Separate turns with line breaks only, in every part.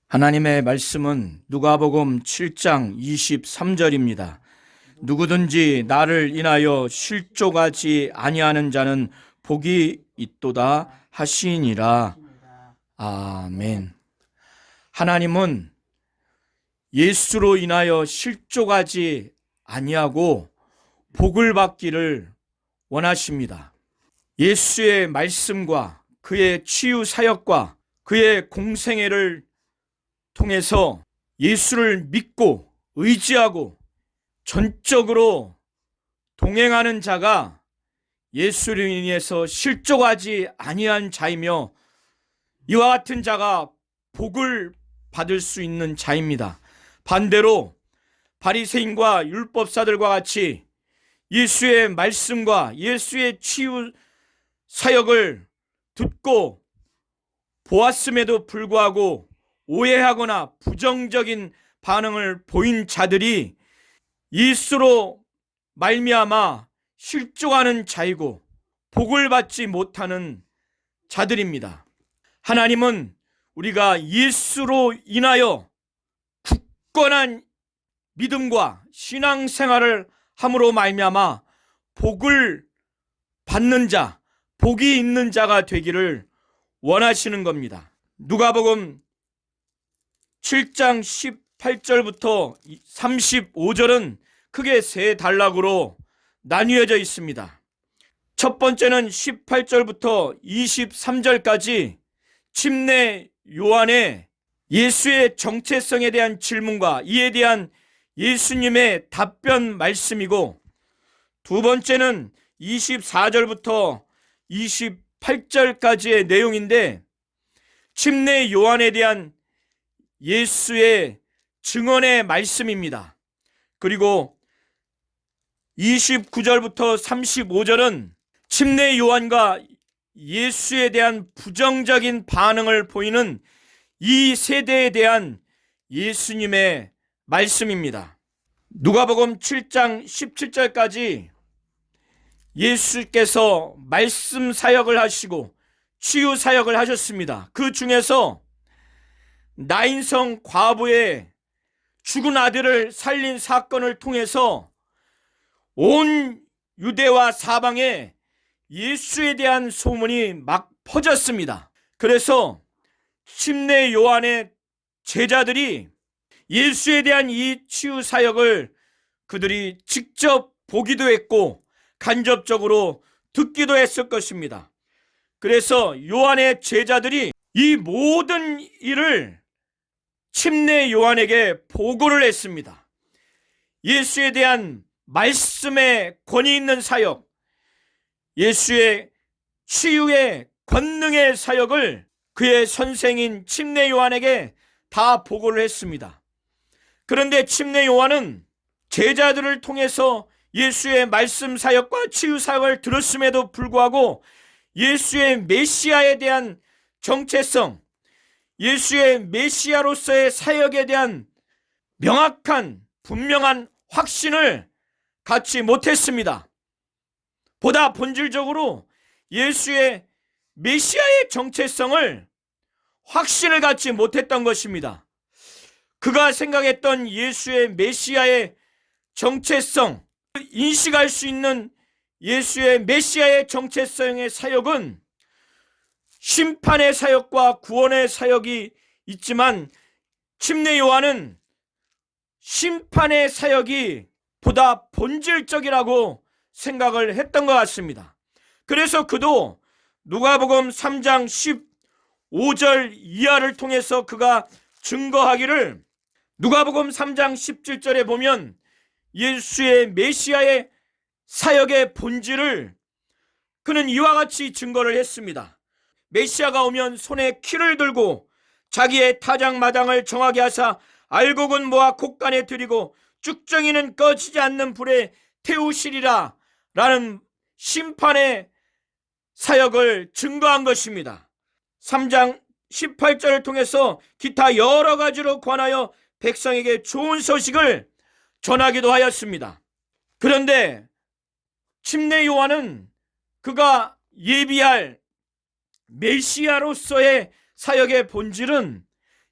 하나님의 말씀은 누가복음 7장 23절입니다. 누구든지 나를 인하여 실족하지 아니하는 자는 복이 있도다 하시니라. 아멘. 하나님은 예수로 인하여 실족하지 아니하고 복을 받기를 원하십니다. 예수의 말씀과 그의 치유 사역과 그의 공생애를 통해서 예수를 믿고 의지하고 전적으로 동행하는 자가 예수를 인해서 실족하지 아니한 자이며 이와 같은 자가 복을 받을 수 있는 자입니다. 반대로 바리새인과 율법사들과 같이 예수의 말씀과 예수의 치유 사역을 듣고 보았음에도 불구하고 오해하거나 부정적인 반응을 보인 자들이 예수로 말미암아 실족하는 자이고 복을 받지 못하는 자들입니다. 하나님은 우리가 예수로 인하여 굳건한 믿음과 신앙생활을 함으로 말미암아 복을 받는 자, 복이 있는 자가 되기를 원하시는 겁니다. 누가복음 7장 18절부터 35절은 크게 세 단락으로 나뉘어져 있습니다. 첫 번째는 18절부터 23절까지 침례 요한의 예수의 정체성에 대한 질문과 이에 대한 예수님의 답변 말씀이고, 두 번째는 24절부터 28절까지의 내용인데 침례 요한에 대한 예수의 증언의 말씀입니다. 그리고 29절부터 35절은 침례 요한과 예수에 대한 부정적인 반응을 보이는 이 세대에 대한 예수님의 말씀입니다. 누가복음 7장 17절까지 예수께서 말씀 사역을 하시고 치유 사역을 하셨습니다. 그 중에서 나인성 과부의 죽은 아들을 살린 사건을 통해서 온 유대와 사방에 예수에 대한 소문이 막 퍼졌습니다. 그래서 침례 요한의 제자들이 예수에 대한 이 치유 사역을 그들이 직접 보기도 했고 간접적으로 듣기도 했을 것입니다. 그래서 요한의 제자들이 이 모든 일을 침례 요한에게 보고를 했습니다. 예수에 대한 말씀의 권위 있는 사역, 예수의 치유의 권능의 사역을 그의 선생인 침례 요한에게 다 보고를 했습니다. 그런데 침례 요한은 제자들을 통해서 예수의 말씀 사역과 치유 사역을 들었음에도 불구하고 예수의 메시아에 대한 정체성, 예수의 메시아로서의 사역에 대한 명확한 분명한 확신을 갖지 못했습니다. 보다 본질적으로 예수의 메시아의 정체성을 확신을 갖지 못했던 것입니다. 그가 생각했던 예수의 메시아의 정체성, 인식할 수 있는 예수의 메시아의 정체성의 사역은 심판의 사역과 구원의 사역이 있지만 침례 요한은 심판의 사역이 보다 본질적이라고 생각을 했던 것 같습니다. 그래서 그도 누가복음 3장 15절 이하를 통해서 그가 증거하기를, 누가복음 3장 17절에 보면 예수의 메시아의 사역의 본질을 그는 이와 같이 증거를 했습니다. 메시아가 오면 손에 키를 들고 자기의 타작마당을 정하게 하사 알곡은 모아 곡간에 들이고 쭉정이는 꺼지지 않는 불에 태우시리라 라는 심판의 사역을 증거한 것입니다. 3장 18절을 통해서 기타 여러 가지로 관하여 백성에게 좋은 소식을 전하기도 하였습니다. 그런데 침례 요한은 그가 예비할 메시아로서의 사역의 본질은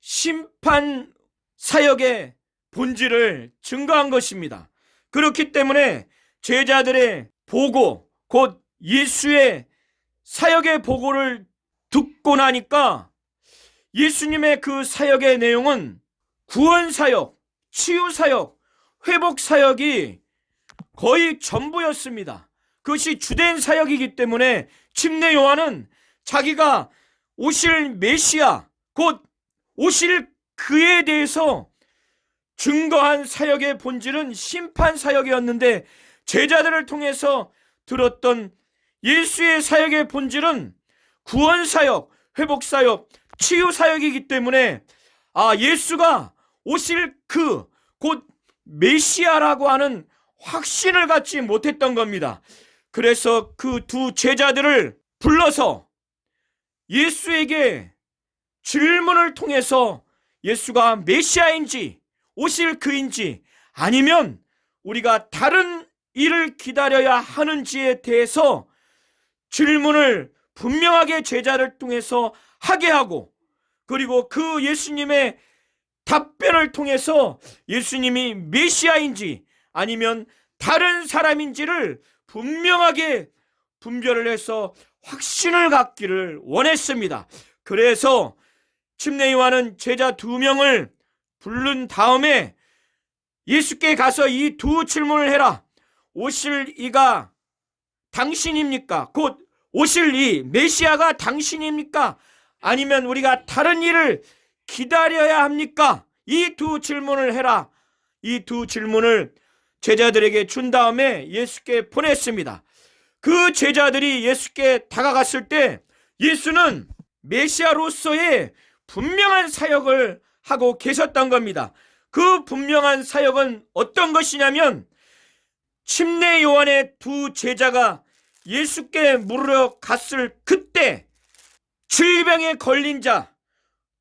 심판 사역의 본질을 증거한 것입니다. 그렇기 때문에 제자들의 보고, 곧 예수의 사역의 보고를 듣고 나니까 예수님의 그 사역의 내용은 구원 사역, 치유 사역, 회복 사역이 거의 전부였습니다. 그것이 주된 사역이기 때문에 침례 요한은 자기가 오실 메시아, 곧 오실 그에 대해서 증거한 사역의 본질은 심판 사역이었는데, 제자들을 통해서 들었던 예수의 사역의 본질은 구원 사역, 회복 사역, 치유 사역이기 때문에 예수가 오실 그 곧 메시아라고 하는 확신을 갖지 못했던 겁니다. 그래서 그 두 제자들을 불러서 예수에게 질문을 통해서 예수가 메시아인지 오실 그인지 아니면 우리가 다른 일을 기다려야 하는지에 대해서 질문을 분명하게 제자를 통해서 하게 하고, 그리고 그 예수님의 답변을 통해서 예수님이 메시아인지 아니면 다른 사람인지를 분명하게 분별을 해서 확신을 갖기를 원했습니다. 그래서 침례 요한은 제자 2명을 부른 다음에 예수께 가서 이 두 질문을 해라. 오실 이가 당신입니까? 곧 오실 이 메시아가 당신입니까? 아니면 우리가 다른 일을 기다려야 합니까? 이 두 질문을 해라. 이 두 질문을 제자들에게 준 다음에 예수께 보냈습니다. 그 제자들이 예수께 다가갔을 때 예수는 메시아로서의 분명한 사역을 하고 계셨던 겁니다. 그 분명한 사역은 어떤 것이냐면, 침례 요한의 두 제자가 예수께 물으러 갔을 그때 질병에 걸린 자,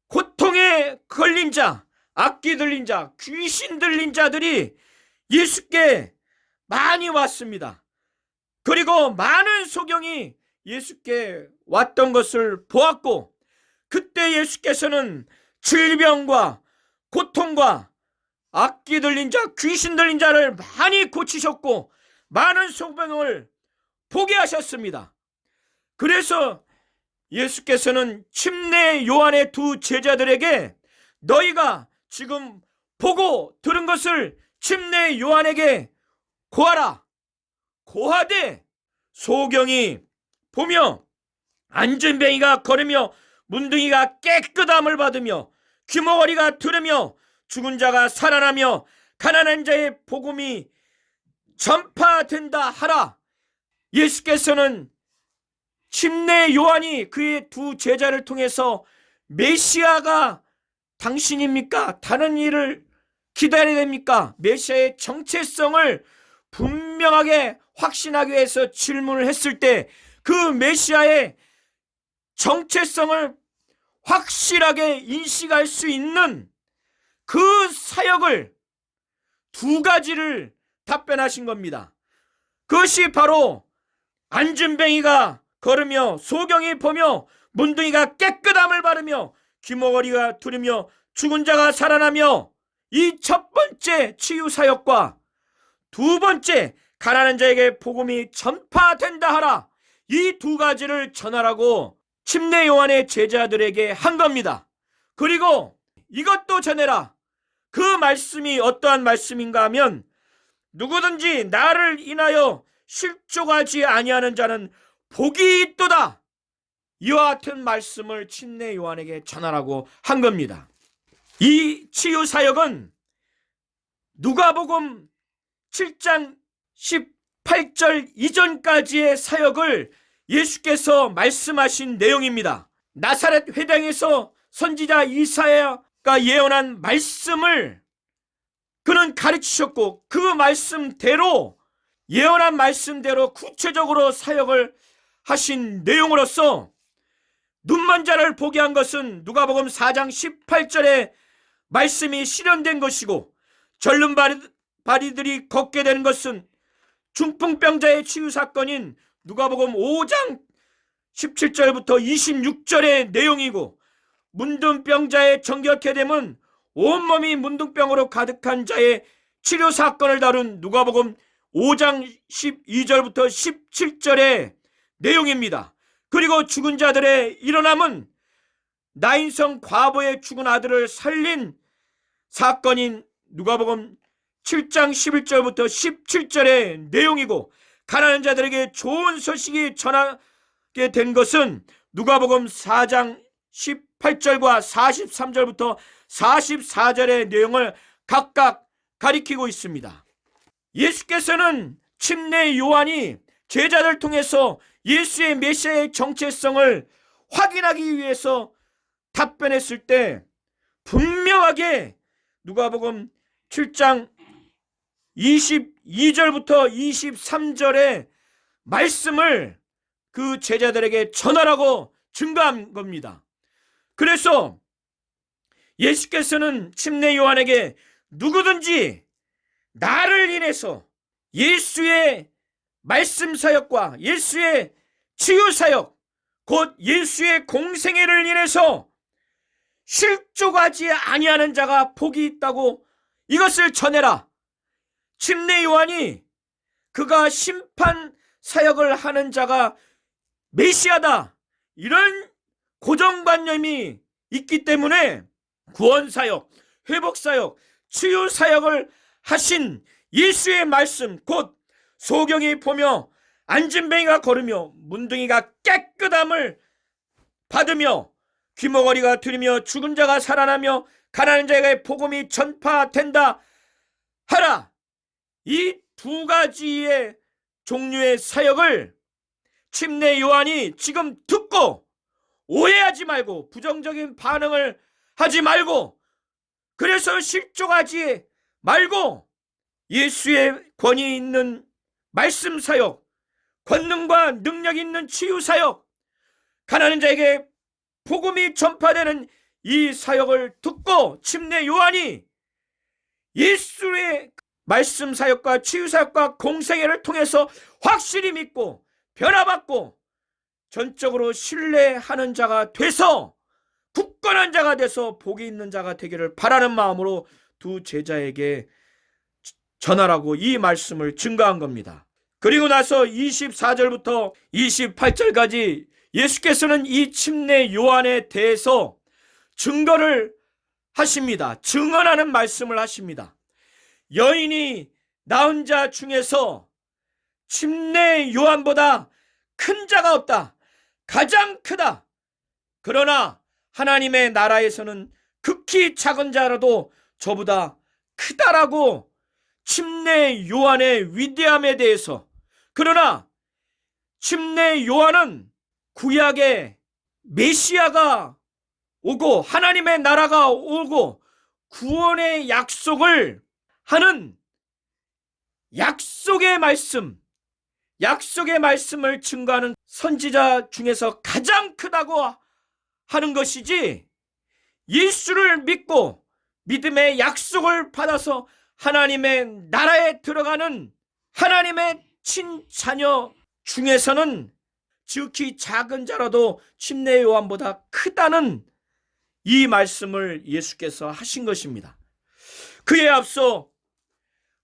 고통에 걸린 자, 악기 들린 자, 귀신 들린 자들이 예수께 많이 왔습니다. 그리고 많은 소경이 예수께 왔던 것을 보았고, 그때 예수께서는 질병과 고통과 악기 들린 자, 귀신 들린 자를 많이 고치셨고 많은 소병을 보게 하셨습니다. 그래서 예수께서는 침례 요한의 두 제자들에게 너희가 지금 보고 들은 것을 침례 요한에게 고하라. 고하되 소경이 보며 안진뱅이가 걸으며 문둥이가 깨끗함을 받으며 귀머거리가 들으며 죽은 자가 살아나며 가난한 자의 복음이 전파된다 하라. 예수께서는 침례 요한이 그의 두 제자를 통해서 메시아가 당신입니까? 다른 일을 기다려야 됩니까? 메시아의 정체성을 분명하게 확신하기 위해서 질문을 했을 때 그 메시아의 정체성을 확실하게 인식할 수 있는 그 사역을 두 가지를 답변하신 겁니다. 그것이 바로 안진뱅이가 걸으며 소경이 보며 문둥이가 깨끗함을 바르며 귀머거리가 들으며 죽은 자가 살아나며, 이 첫 번째 치유 사역과 두 번째 가난한 자에게 복음이 전파된다 하라, 이 두 가지를 전하라고 침례 요한의 제자들에게 한 겁니다. 그리고 이것도 전해라. 그 말씀이 어떠한 말씀인가 하면, 누구든지 나를 인하여 실족하지 아니하는 자는 복이 있도다. 이와 같은 말씀을 침례 요한에게 전하라고 한 겁니다. 이 치유 사역은 누가복음 7장 18절 이전까지의 사역을 예수께서 말씀하신 내용입니다. 나사렛 회당에서 선지자 이사야가 예언한 말씀을 그는 가르치셨고, 그 말씀대로 예언한 말씀대로 구체적으로 사역을 하신 내용으로서 눈먼 자를 보게 한 것은 누가복음 4장 18절의 말씀이 실현된 것이고, 절름 바리들이 걷게 되는 것은 중풍병자의 치유 사건인 누가복음 5장 17절부터 26절의 내용이고, 문둥병자의 정결케 됨은 온몸이 문둥병으로 가득한 자의 치료 사건을 다룬 누가복음 5장 12절부터 17절의 내용입니다. 그리고 죽은 자들의 일어남은 나인성 과부의 죽은 아들을 살린 사건인 누가복음 7장 11절부터 17절의 내용이고, 가난한 자들에게 좋은 소식이 전하게 된 것은 누가복음 4장 18절과 43절부터 44절의 내용을 각각 가리키고 있습니다. 예수께서는 침례 요한이 제자들 통해서 예수의 메시아의 정체성을 확인하기 위해서 답변했을 때 분명하게 누가복음 7장 22절부터 23절의 말씀을 그 제자들에게 전하라고 증거한 겁니다. 그래서 예수께서는 침례 요한에게 누구든지 나를 인해서 예수의 말씀 사역과 예수의 치유 사역, 곧 예수의 공생애를 인해서 실족하지 아니하는 자가 복이 있다고 이것을 전해라. 침례 요한이 그가 심판 사역을 하는 자가 메시아다, 이런 고정관념이 있기 때문에 구원 사역, 회복 사역, 치유 사역을 하신 예수의 말씀, 곧 소경이 보며 안진뱅이가 걸으며 문둥이가 깨끗함을 받으며 귀머거리가 들으며 죽은 자가 살아나며 가난한 자에게 복음이 전파된다 하라. 이 두 가지의 종류의 사역을 침례 요한이 지금 듣고 오해하지 말고 부정적인 반응을 하지 말고, 그래서 실족하지 말고 예수의 권위 있는 말씀 사역, 권능과 능력 있는 치유 사역, 가난한 자에게 복음이 전파되는 이 사역을 듣고 침례 요한이 예수의 말씀 사역과 치유 사역과 공생애를 통해서 확실히 믿고 변화받고 전적으로 신뢰하는 자가 돼서 굳건한 자가 돼서 복이 있는 자가 되기를 바라는 마음으로 두 제자에게 전하라고 이 말씀을 증거한 겁니다. 그리고 나서 24절부터 28절까지 예수께서는 이 침례 요한에 대해서 증거를 하십니다. 증언하는 말씀을 하십니다. 여인이 낳은 자 중에서 침례 요한보다 큰 자가 없다. 가장 크다. 그러나 하나님의 나라에서는 극히 작은 자라도 저보다 크다라고 침례 요한의 위대함에 대해서, 그러나 침례 요한은 구약의 메시아가 오고 하나님의 나라가 오고 구원의 약속을 하는 약속의 말씀을 증거하는 선지자 중에서 가장 크다고 하는 것이지, 예수를 믿고 믿음의 약속을 받아서 하나님의 나라에 들어가는 하나님의 친자녀 중에서는 지극히 작은 자라도 침례 요한보다 크다는 이 말씀을 예수께서 하신 것입니다. 그에 앞서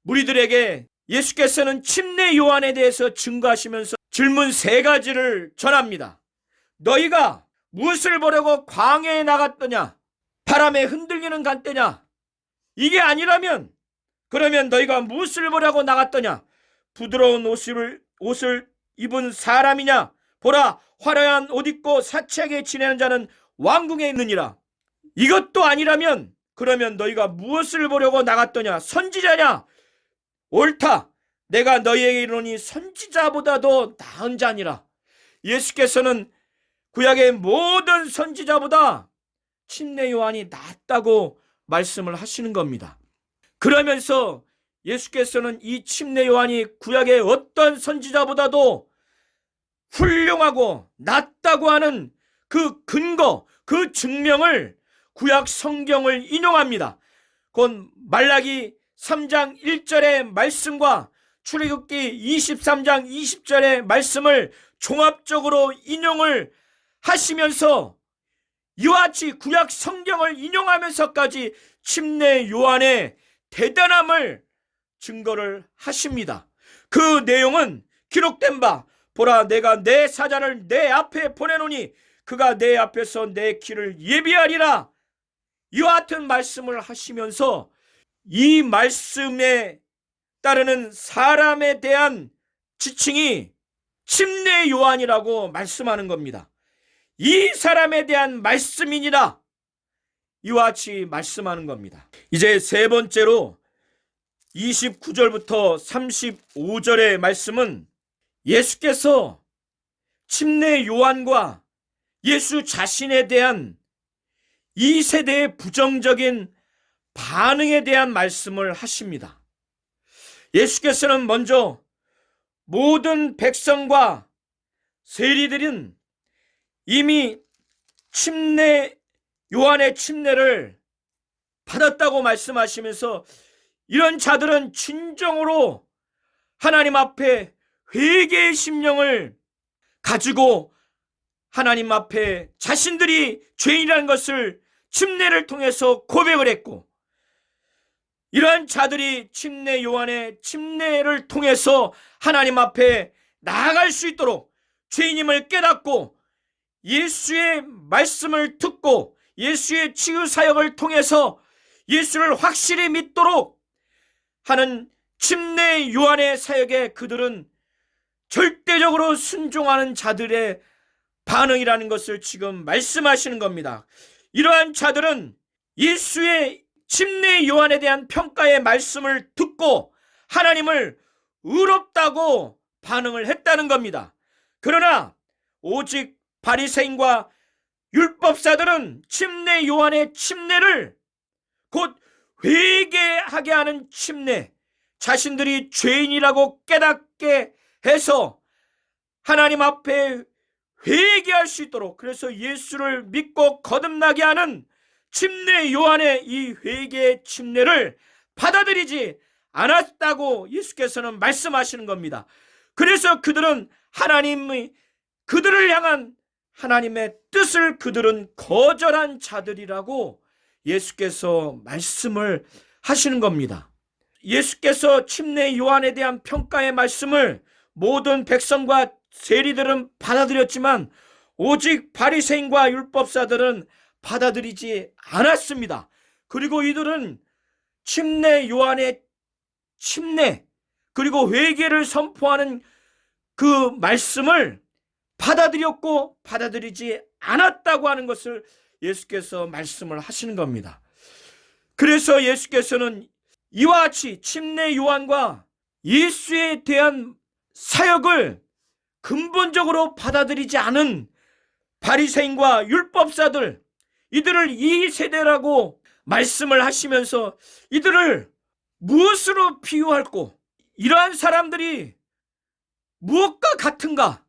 무리들에게 예수께서는 침례 요한에 대해서 증거하시면서 질문 3가지를 전합니다. 너희가 무엇을 보려고 광야에 나갔더냐? 바람에 흔들리는 간대냐? 이게 아니라면 그러면 너희가 무엇을 보려고 나갔더냐? 부드러운 옷을 입은 사람이냐? 보라, 화려한 옷 입고 사치하게 지내는 자는 왕궁에 있느니라. 이것도 아니라면 그러면 너희가 무엇을 보려고 나갔더냐? 선지자냐? 옳다. 내가 너희에게 이르노니 선지자보다도 나은 자니라. 예수께서는 구약의 모든 선지자보다 침례 요한이 낫다고 말씀을 하시는 겁니다. 그러면서 예수께서는 이 침례 요한이 구약의 어떤 선지자보다도 훌륭하고 낫다고 하는 그 근거, 그 증명을 구약 성경을 인용합니다. 곧 말라기 3장 1절의 말씀과 출애굽기 23장 20절의 말씀을 종합적으로 인용을 하시면서 이와 같이 구약 성경을 인용하면서까지 침례 요한의 대단함을 증거를 하십니다. 그 내용은 기록된 바, 보라 내가 내 사자를 내 앞에 보내노니 그가 내 앞에서 내 길을 예비하리라. 이와 같은 말씀을 하시면서 이 말씀에 따르는 사람에 대한 지칭이 침례 요한이라고 말씀하는 겁니다. 이 사람에 대한 말씀이니라. 이와 같이 말씀하는 겁니다. 이제 세 번째로 29절부터 35절의 말씀은 예수께서 침례 요한과 예수 자신에 대한 이 세대의 부정적인 반응에 대한 말씀을 하십니다. 예수께서는 먼저 모든 백성과 세리들은 이미 침례 요한의 침례를 받았다고 말씀하시면서 이런 자들은 진정으로 하나님 앞에 회개의 심령을 가지고 하나님 앞에 자신들이 죄인이라는 것을 침례를 통해서 고백을 했고, 이러한 자들이 침례 요한의 침례를 통해서 하나님 앞에 나아갈 수 있도록 죄인임을 깨닫고 예수의 말씀을 듣고 예수의 치유 사역을 통해서 예수를 확실히 믿도록 하는 침례 요한의 사역에 그들은 절대적으로 순종하는 자들의 반응이라는 것을 지금 말씀하시는 겁니다. 이러한 자들은 예수의 침례 요한에 대한 평가의 말씀을 듣고 하나님을 의롭다고 반응을 했다는 겁니다. 그러나 오직 바리새인과 율법사들은 침례 요한의 침례를 곧 회개하게 하는 침례, 자신들이 죄인이라고 깨닫게 해서 하나님 앞에 회개할 수 있도록, 그래서 예수를 믿고 거듭나게 하는 침례 요한의 이 회개의 침례를 받아들이지 않았다고 예수께서는 말씀하시는 겁니다. 그래서 그들은 그들을 향한 하나님의 뜻을 그들은 거절한 자들이라고 예수께서 말씀을 하시는 겁니다. 예수께서 침례 요한에 대한 평가의 말씀을 모든 백성과 세리들은 받아들였지만 오직 바리새인과 율법사들은 받아들이지 않았습니다. 그리고 이들은 침례 요한의 침례 그리고 회개를 선포하는 그 말씀을 받아들였고 받아들이지 않았다고 하는 것을 예수께서 말씀을 하시는 겁니다. 그래서 예수께서는 이와 같이 침례 요한과 예수에 대한 사역을 근본적으로 받아들이지 않은 바리새인과 율법사들, 이들을 이 세대라고 말씀을 하시면서 이들을 무엇으로 비유할꼬? 이러한 사람들이 무엇과 같은가?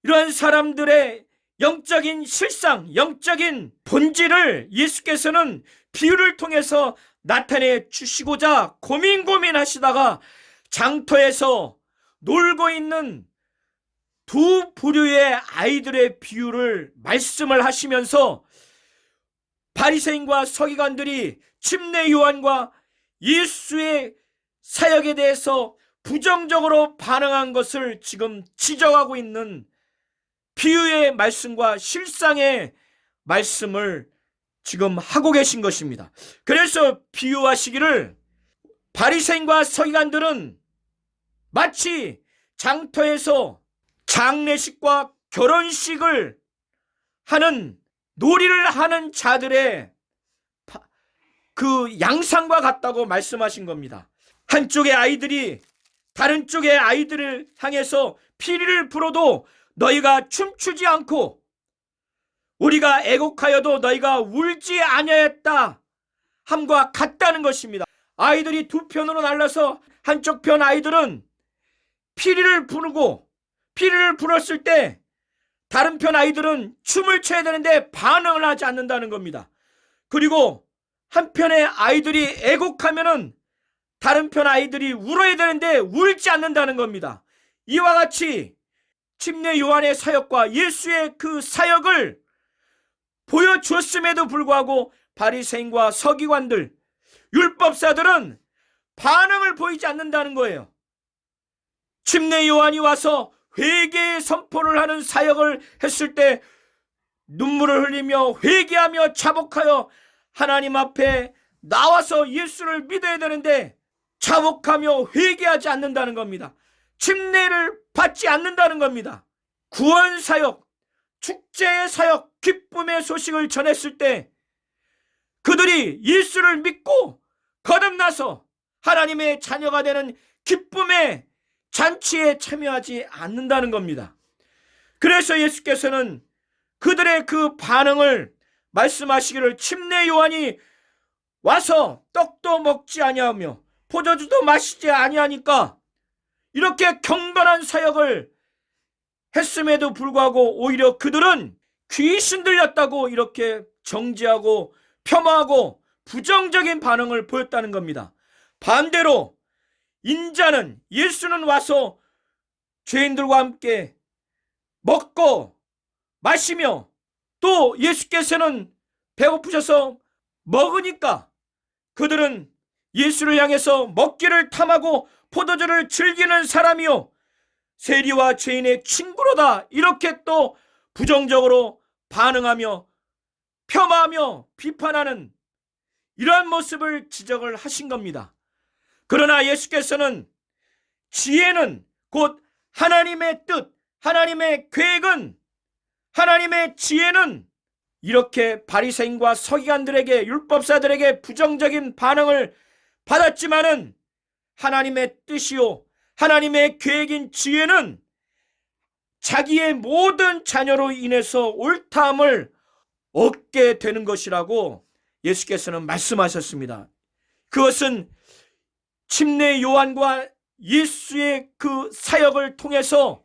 이러한 사람들의 영적인 실상, 영적인 본질을 예수께서는 비유를 통해서 나타내 주시고자 고민하시다가 장터에서 놀고 있는 두 부류의 아이들의 비유를 말씀을 하시면서 바리새인과 서기관들이 침례 요한과 예수의 사역에 대해서 부정적으로 반응한 것을 지금 지적하고 있는 비유의 말씀과 실상의 말씀을 지금 하고 계신 것입니다. 그래서 비유하시기를 바리새인과 서기관들은 마치 장터에서 장례식과 결혼식을 하는 놀이를 하는 자들의 그 양상과 같다고 말씀하신 겁니다. 한쪽의 아이들이 다른 쪽의 아이들을 향해서 피리를 불어도 너희가 춤추지 않고 우리가 애곡하여도 너희가 울지 아니하였다 함과 같다는 것입니다. 아이들이 두 편으로 날라서 한쪽 편 아이들은 피리를 부르고 피리를 불었을 때 다른 편 아이들은 춤을 춰야 되는데 반응을 하지 않는다는 겁니다. 그리고 한편의 아이들이 애곡하면은 다른 편 아이들이 울어야 되는데 울지 않는다는 겁니다. 이와 같이 침례 요한의 사역과 예수의 그 사역을 보여주었음에도 불구하고 바리새인과 서기관들, 율법사들은 반응을 보이지 않는다는 거예요. 침례 요한이 와서 회개의 선포를 하는 사역을 했을 때 눈물을 흘리며 회개하며 자복하여 하나님 앞에 나와서 예수를 믿어야 되는데 자복하며 회개하지 않는다는 겁니다. 침례를 받지 않는다는 겁니다. 구원 사역, 축제의 사역, 기쁨의 소식을 전했을 때 그들이 예수를 믿고 거듭나서 하나님의 자녀가 되는 기쁨의 잔치에 참여하지 않는다는 겁니다. 그래서 예수께서는 그들의 그 반응을 말씀하시기를 침례 요한이 와서 떡도 먹지 아니하며 포도주도 마시지 아니하니까 이렇게 경건한 사역을 했음에도 불구하고 오히려 그들은 귀신 들렸다고 이렇게 정죄하고 폄하하고 부정적인 반응을 보였다는 겁니다. 반대로 인자는, 예수는 와서 죄인들과 함께 먹고 마시며 또 예수께서는 배고프셔서 먹으니까 그들은 예수를 향해서 먹기를 탐하고 포도주를 즐기는 사람이요 세리와 죄인의 친구로다 이렇게 또 부정적으로 반응하며 폄하하며 비판하는 이러한 모습을 지적을 하신 겁니다. 그러나 예수께서는 지혜는 곧 하나님의 뜻, 하나님의 계획은, 하나님의 지혜는 이렇게 바리새인과 서기관들에게, 율법사들에게 부정적인 반응을 받았지만은 하나님의 뜻이요 하나님의 계획인 지혜는 자기의 모든 자녀로 인해서 옳다함을 얻게 되는 것이라고 예수께서는 말씀하셨습니다. 그것은 침례 요한과 예수의 그 사역을 통해서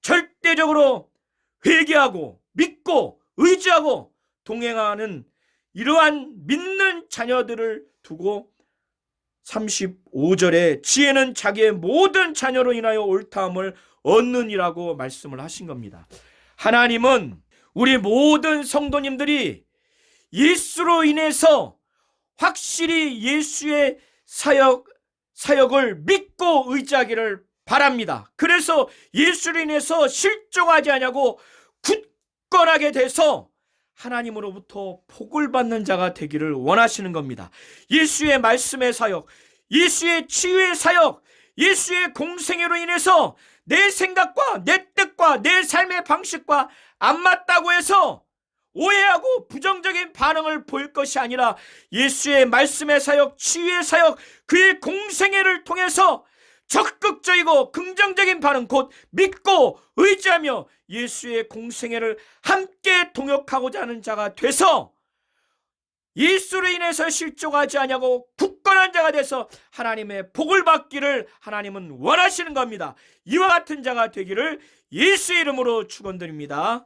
절대적으로 회개하고 믿고 의지하고 동행하는 이러한 믿는 자녀들을 두고 35절에 지혜는 자기의 모든 자녀로 인하여 옳다함을 얻느니라고 말씀을 하신 겁니다. 하나님은 우리 모든 성도님들이 예수로 인해서 확실히 예수의 사역을 믿고 의지하기를 바랍니다. 그래서 예수로 인해서 실족하지 않냐고 굳건하게 돼서 하나님으로부터 복을 받는 자가 되기를 원하시는 겁니다. 예수의 말씀의 사역, 예수의 치유의 사역, 예수의 공생애로 인해서 내 생각과 내 뜻과 내 삶의 방식과 안 맞다고 해서 오해하고 부정적인 반응을 보일 것이 아니라 예수의 말씀의 사역, 치유의 사역, 그의 공생애를 통해서 적극적이고 긍정적인 반응, 곧 믿고 의지하며 예수의 공생애를 함께 동역하고자 하는 자가 돼서 예수로 인해서 실족하지 아니하고 굳건한 자가 돼서 하나님의 복을 받기를 하나님은 원하시는 겁니다. 이와 같은 자가 되기를 예수의 이름으로 축원드립니다.